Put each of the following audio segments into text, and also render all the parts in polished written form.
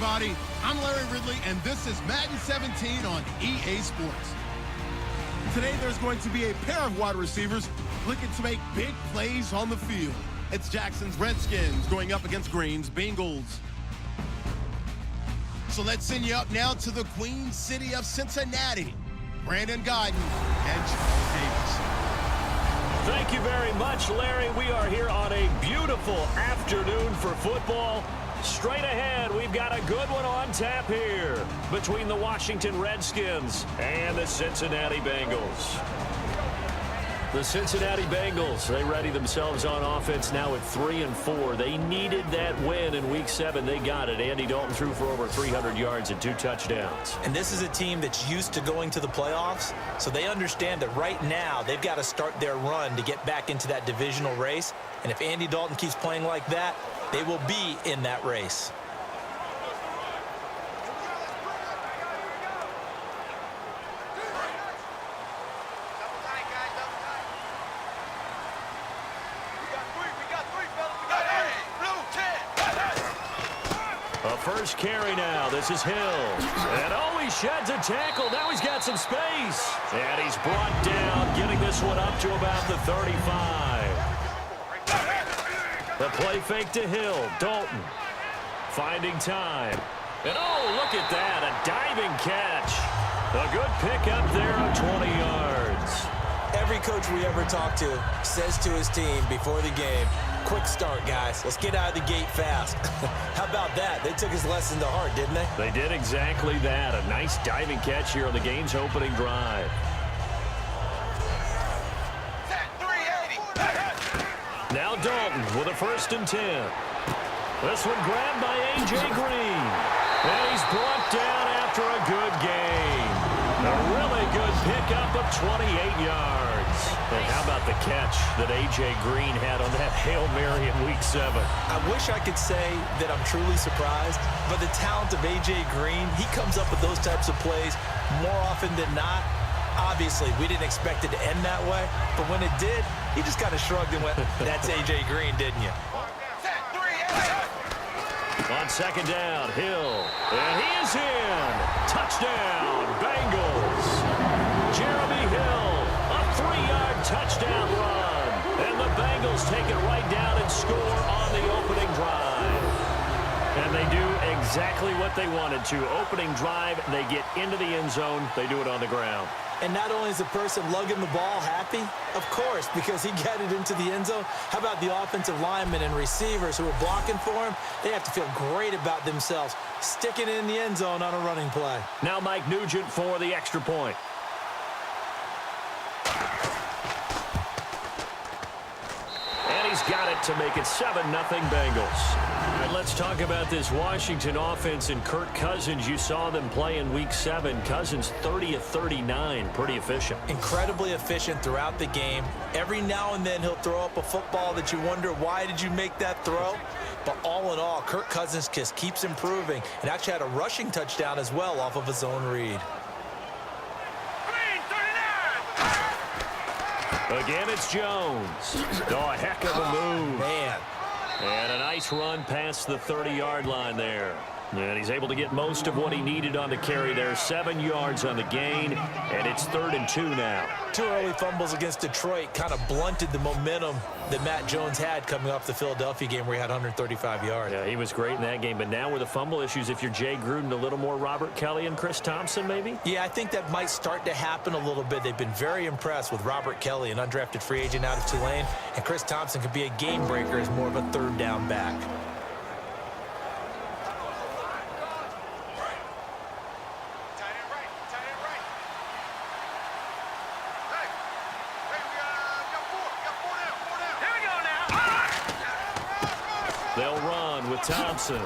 everybody. I'm Larry Ridley, and this is Madden 17 on EA Sports. Today, there's going to be a pair of wide receivers looking to make big plays on the field. It's Jackson's Redskins going up against Green's Bengals. So let's send you up now to the Queen City of Cincinnati. Brandon Guyton and Charles Davis. Thank you very much, Larry. We are here on a beautiful afternoon for football. Straight ahead, we've got a good one on tap here between the Washington Redskins and the Cincinnati Bengals. The Cincinnati Bengals, they ready themselves on offense now at 3-4. They needed that win in Week 7. They got it. Andy Dalton threw for over 300 yards and 2 touchdowns. And this is a team that's used to going to the playoffs, so they understand that right now they've got to start their run to get back into that divisional race. And if Andy Dalton keeps playing like that, they will be in that race. A first carry now. This is Hill. And oh, he sheds a tackle. Now he's got some space. And he's brought down, getting this one up to about the 35. The play fake to Hill. Dalton finding time. And oh, look at that. A diving catch. A good pickup there of 20 yards. Every coach we ever talk to says to his team before the game, quick start, guys. Let's get out of the gate fast. How about that? They took his lesson to heart, didn't they? They did exactly that. A nice diving catch here on the game's opening drive. Now Dalton with a 1st and 10. This one grabbed by A.J. Green. And he's brought down after a good game. A really good pickup of 28 yards. And how about the catch that A.J. Green had on that Hail Mary in Week 7? I wish I could say that I'm truly surprised, but the talent of A.J. Green, he comes up with those types of plays more often than not. Obviously, we didn't expect it to end that way, but when it did, he just kind of shrugged and went, that's A.J. Green, didn't you? On 2nd down, Hill. And he is in. Touchdown, Bengals. Jeremy Hill, a 3-yard touchdown run. And the Bengals take it right down and score on the opening drive. And they do exactly what they wanted to. Opening drive, they get into the end zone. They do it on the ground. And not only is the person lugging the ball happy, of course, because he got it into the end zone. How about the offensive linemen and receivers who are blocking for him? They have to feel great about themselves, sticking it in the end zone on a running play. Now Mike Nugent for the extra point. And he's got it to make it 7-0 Bengals. And let's talk about this Washington offense and Kirk Cousins. You saw them play in Week 7. Cousins 30 of 39. Pretty efficient. Incredibly efficient throughout the game. Every now and then he'll throw up a football that you wonder, why did you make that throw? But all in all, Kirk Cousins just keeps improving and actually had a rushing touchdown as well off of a zone read. Again, it's Jones. Oh, a heck of a move. Man. And a nice run past the 30-yard line there. And he's able to get most of what he needed on the carry there. 7 yards on the gain, and it's 3rd and 2 now. 2 early fumbles against Detroit kind of blunted the momentum that Matt Jones had coming off the Philadelphia game where he had 135 yards. Yeah, he was great in that game. But now with the fumble issues, if you're Jay Gruden, a little more Robert Kelly and Chris Thompson maybe? Yeah, I think that might start to happen a little bit. They've been very impressed with Robert Kelly, an undrafted free agent out of Tulane. And Chris Thompson could be a game breaker as more of a 3rd down back. They'll run with Thompson.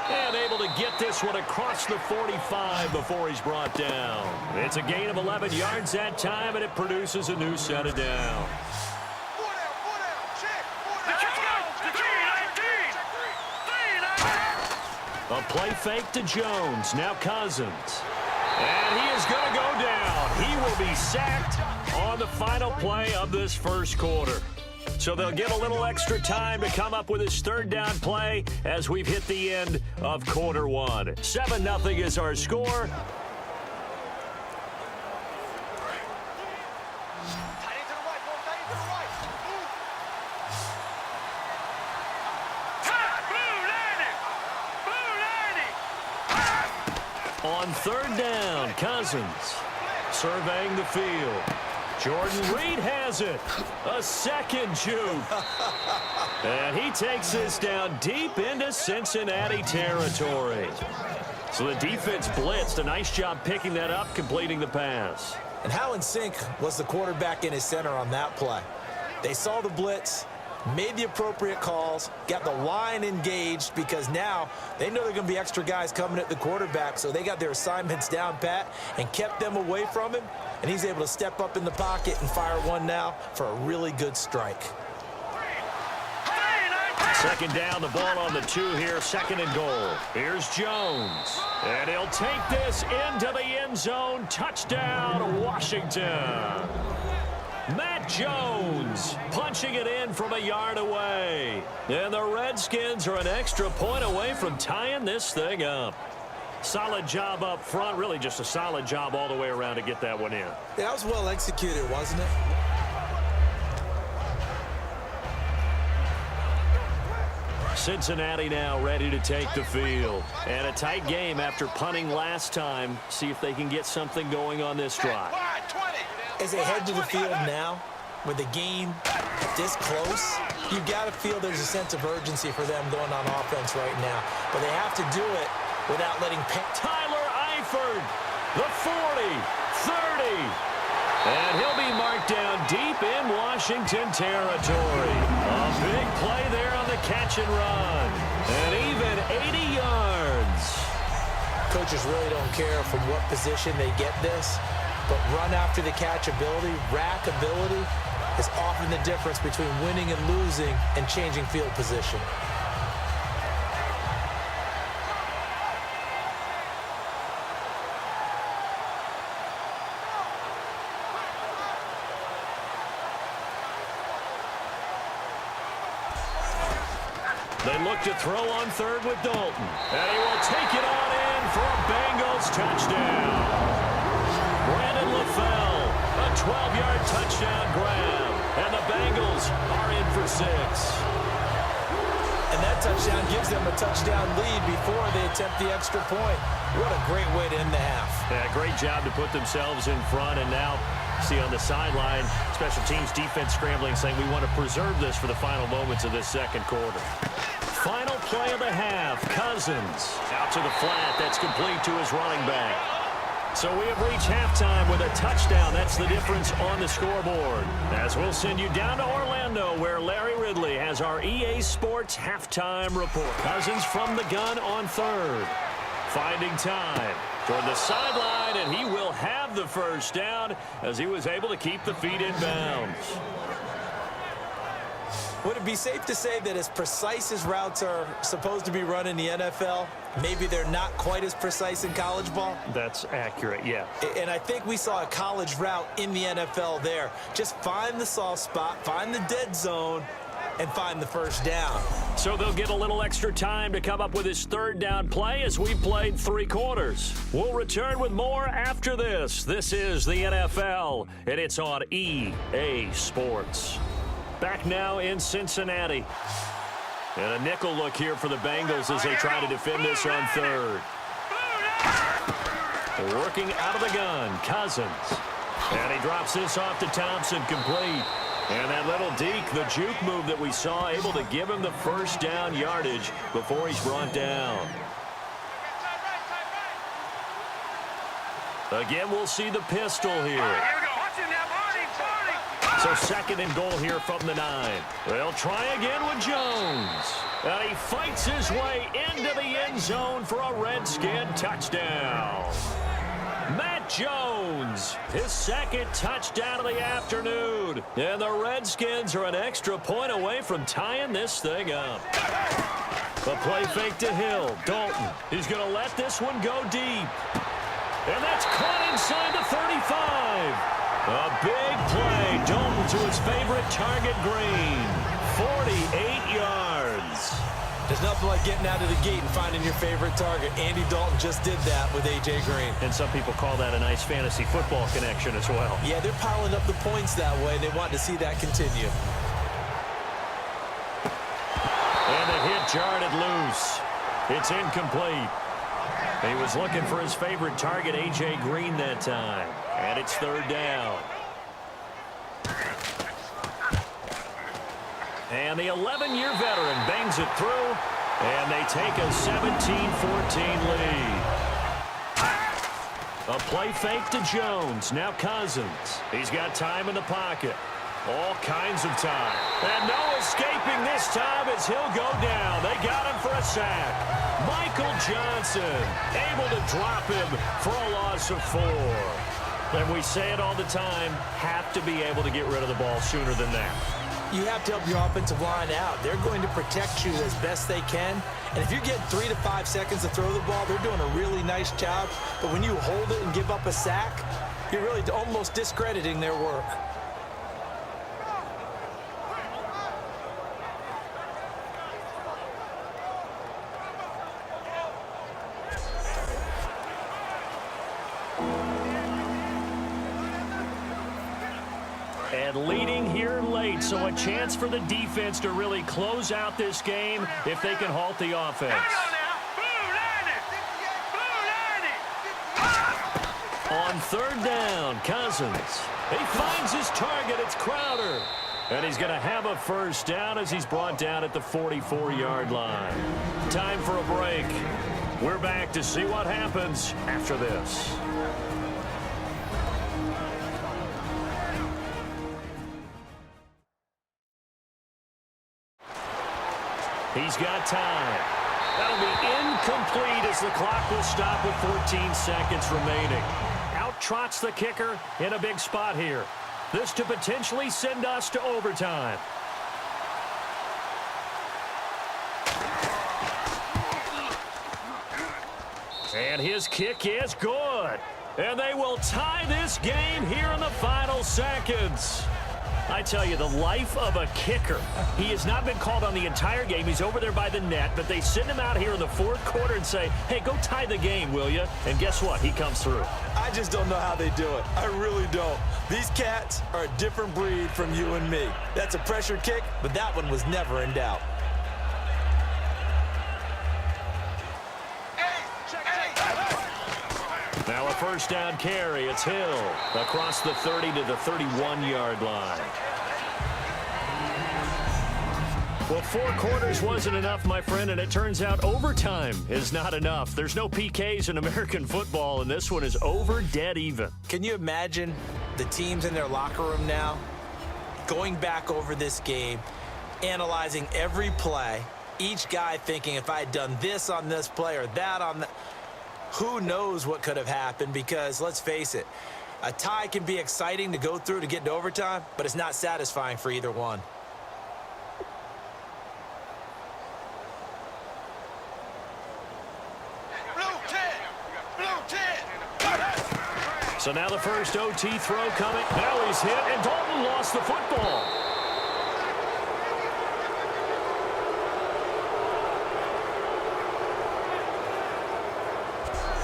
And able to get this one across the 45 before he's brought down. It's a gain of 11 yards that time, and it produces a new set of downs. A play fake to Jones. Now Cousins. And he is going to go down. He will be sacked on the final play of this first quarter. So they'll get a little extra time to come up with his third down play as we've hit the end of quarter one. 7-0 is our score. On third down, Cousins surveying the field. Jordan Reed has it. A second juke. And he takes this down deep into Cincinnati territory. So the defense blitzed. A nice job picking that up, completing the pass. And how in sync was the quarterback in his center on that play? They saw the blitz, made the appropriate calls, got the line engaged because now they know they're going to be extra guys coming at the quarterback, so they got their assignments down pat and kept them away from him, and he's able to step up in the pocket and fire one now for a really good strike. Second down, the ball on the 2 here, second and goal. Here's Jones, and he'll take this into the end zone. Touchdown, Washington. Matt Jones punching it in from a yard away. And the Redskins are an extra point away from tying this thing up. Solid job up front, really just a solid job all the way around to get that one in. Yeah, that was well executed, wasn't it? Cincinnati now ready to take the field. And a tight game after punting last time. See if they can get something going on this drive. As they head to the field now, with the game this close, you've got to feel there's a sense of urgency for them going on offense right now. But they have to do it without letting Tyler Eifert, the 40, 30. And he'll be marked down deep in Washington territory. A big play there on the catch and run. And even 80 yards. Coaches really don't care from what position they get this, but run after the catch ability, rack ability, is often the difference between winning and losing and changing field position. They look to throw on third with Dalton. And he will take it on in for a Bengals touchdown. Brandon LaFell, a 12-yard touchdown grab. And the Bengals are in for 6. And that touchdown gives them a touchdown lead before they attempt the extra point. What a great way to end the half. Yeah, great job to put themselves in front. And now, see on the sideline, special teams defense scrambling, saying we want to preserve this for the final moments of this second quarter. Final play of the half. Cousins out to the flat. That's complete to his running back. So we have reached halftime with a touchdown. That's the difference on the scoreboard. As we'll send you down to Orlando, where Larry Ridley has our EA Sports halftime report. Cousins from the gun on third. Finding time toward the sideline, and he will have the first down as he was able to keep the feet in bounds. Would it be safe to say that as precise as routes are supposed to be run in the NFL, maybe they're not quite as precise in college ball? That's accurate, yeah. And I think we saw a college route in the NFL there. Just find the soft spot, find the dead zone, and find the first down. So they'll get a little extra time to come up with his third down play as we played 3 quarters. We'll return with more after this. This is the NFL, and it's on EA Sports. Back now in Cincinnati. And a nickel look here for the Bengals as they try to defend this on third. Working out of the gun, Cousins. And he drops this off to Thompson, complete. And that little deke, the juke move that we saw, able to give him the first down yardage before he's brought down. Again, we'll see the pistol here. So second and goal here from the 9. They'll try again with Jones. And he fights his way into the end zone for a Redskin touchdown. Matt Jones, his second touchdown of the afternoon. And the Redskins are an extra point away from tying this thing up. A play fake to Hill. Dalton, he's going to let this one go deep. And that's caught inside the 35. A big play. Dalton to his favorite target, Green. 48 yards. There's nothing like getting out of the gate and finding your favorite target. Andy Dalton just did that with A.J. Green. And some people call that a nice fantasy football connection as well. Yeah, they're piling up the points that way, and they want to see that continue. And the hit jarred it loose. It's incomplete. He was looking for his favorite target, A.J. Green, that time. And it's third down. And the 11-year veteran bangs it through, and they take a 17-14 lead. A play fake to Jones. Now Cousins. He's got time in the pocket. All kinds of time. And no escaping this time as he'll go down. They got him for a sack. Michael Johnson able to drop him for a loss of 4. And we say it all the time, have to be able to get rid of the ball sooner than that. You have to help your offensive line out. They're going to protect you as best they can. And if you're getting 3 to 5 seconds to throw the ball, they're doing a really nice job. But when you hold it and give up a sack, you're really almost discrediting their work. And leading here late, so a chance for the defense to really close out this game if they can halt the offense. On third down, Cousins. He finds his target. It's Crowder. And he's going to have a first down as he's brought down at the 44-yard line. Time for a break. We're back to see what happens after this. He's got time. That'll be incomplete as the clock will stop with 14 seconds remaining. Out trots the kicker in a big spot here. This to potentially send us to overtime. And his kick is good. And they will tie this game here in the final seconds. I tell you, the life of a kicker. He has not been called on the entire game. He's over there by the net, but they send him out here in the fourth quarter and say, hey, go tie the game, will you? And guess what? He comes through. I just don't know how they do it. I really don't. These cats are a different breed from you and me. That's a pressure kick, but that one was never in doubt. Now a first down carry. It's Hill across the 30 to the 31-yard line. Well, 4 quarters wasn't enough, my friend, and it turns out overtime is not enough. There's no PKs in American football, and this one is over dead even. Can you imagine the teams in their locker room now going back over this game, analyzing every play, each guy thinking if I had done this on this play or that on that? Who knows what could have happened, because let's face it, a tie can be exciting to go through to get into overtime, but it's not satisfying for either one. So now the first OT throw coming. Now he's hit, and Dalton lost the football.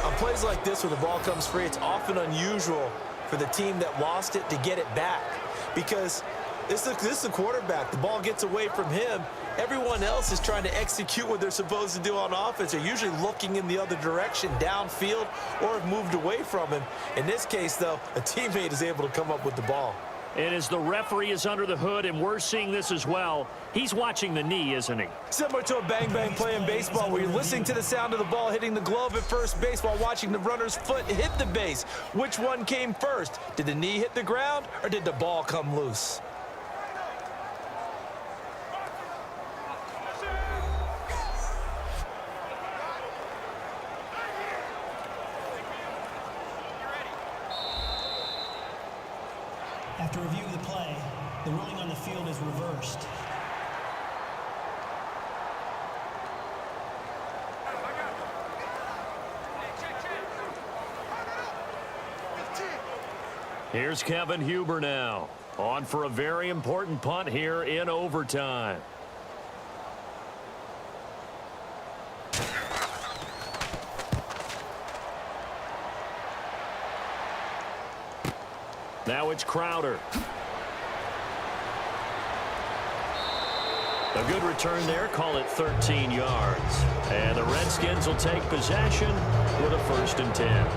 On plays like this where the ball comes free, it's often unusual for the team that lost it to get it back, because this is the quarterback. The ball gets away from him. Everyone else is trying to execute what they're supposed to do on offense. They're usually looking in the other direction, downfield, or have moved away from him. In this case, though, a teammate is able to come up with the ball. And as the referee is under the hood, and we're seeing this as well, he's watching the knee, isn't he? Similar to a bang-bang play in baseball where you're listening to the sound of the ball hitting the glove at first base while watching the runner's foot hit the base. Which one came first? Did the knee hit the ground, or did the ball come loose? After review of the play, the ruling on the field is reversed. Here's Kevin Huber now. On for a very important punt here in overtime. Now it's Crowder. A good return there. Call it 13 yards. And the Redskins will take possession with a 1st and 10.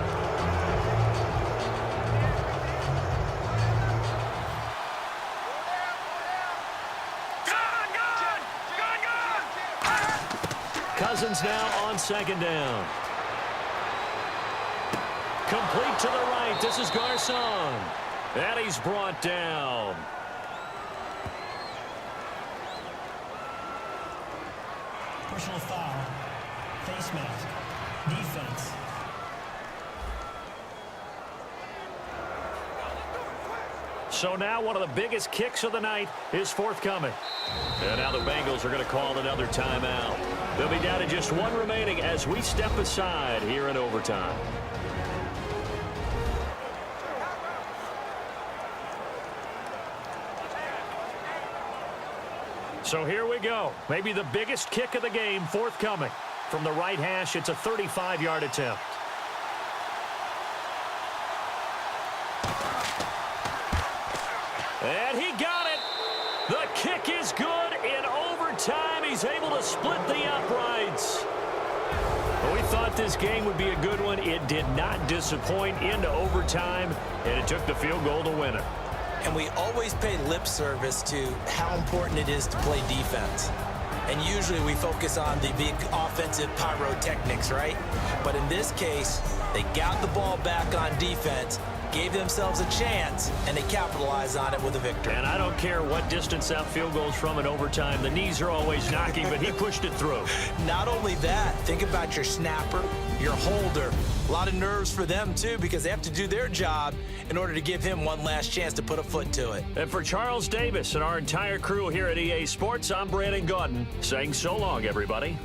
Cousins now on 2nd down. Complete to the right. This is Garcon. And he's brought down. Personal foul. Face mask. Defense. So now one of the biggest kicks of the night is forthcoming. And now the Bengals are going to call another timeout. They'll be down to just 1 remaining as we step aside here in overtime. So here we go. Maybe the biggest kick of the game forthcoming. From the right hash, it's a 35-yard attempt. And he got it. The kick is good in overtime. He's able to split the uprights. Well, we thought this game would be a good one. It did not disappoint into overtime, and it took the field goal to win it. And we always pay lip service to how important it is to play defense. And usually we focus on the big offensive pyrotechnics, right? But in this case, they got the ball back on defense, gave themselves a chance, and they capitalized on it with a victory. And I don't care what distance that field goes from in overtime. The knees are always knocking, but he pushed it through. Not only that, think about your snapper, your holder. A lot of nerves for them, too, because they have to do their job in order to give him one last chance to put a foot to it. And for Charles Davis and our entire crew here at EA Sports, I'm Brandon Gaudin saying so long, everybody.